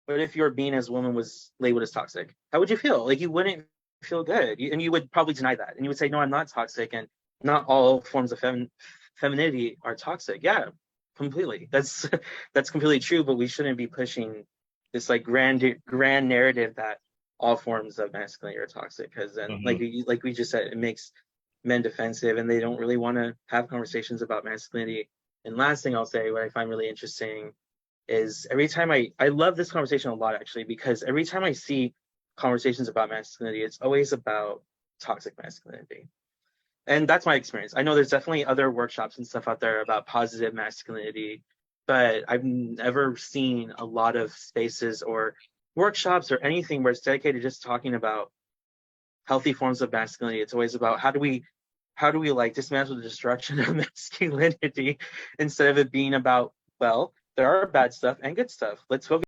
What if your being as a woman was labeled as toxic? How would you feel? Like you wouldn't feel good, and you would probably deny that, and you would say, "No, I'm not toxic," and not all forms of femininity are toxic. Yeah, completely. That's that's completely true. But we shouldn't be pushing this like grand narrative that all forms of masculinity are toxic, because then, Hmm. like we just said, it makes men defensive, and they don't really want to have conversations about masculinity. And last thing I'll say, what I find really interesting is every time I love this conversation a lot actually, because every time I see conversations about masculinity, it's always about toxic masculinity. And that's my experience. I know there's definitely other workshops and stuff out there about positive masculinity, but I've never seen a lot of spaces or workshops or anything where it's dedicated just talking about healthy forms of masculinity. It's always about how do we like dismantle the destruction of masculinity instead of it being about, well, there are bad stuff and good stuff. Let's focus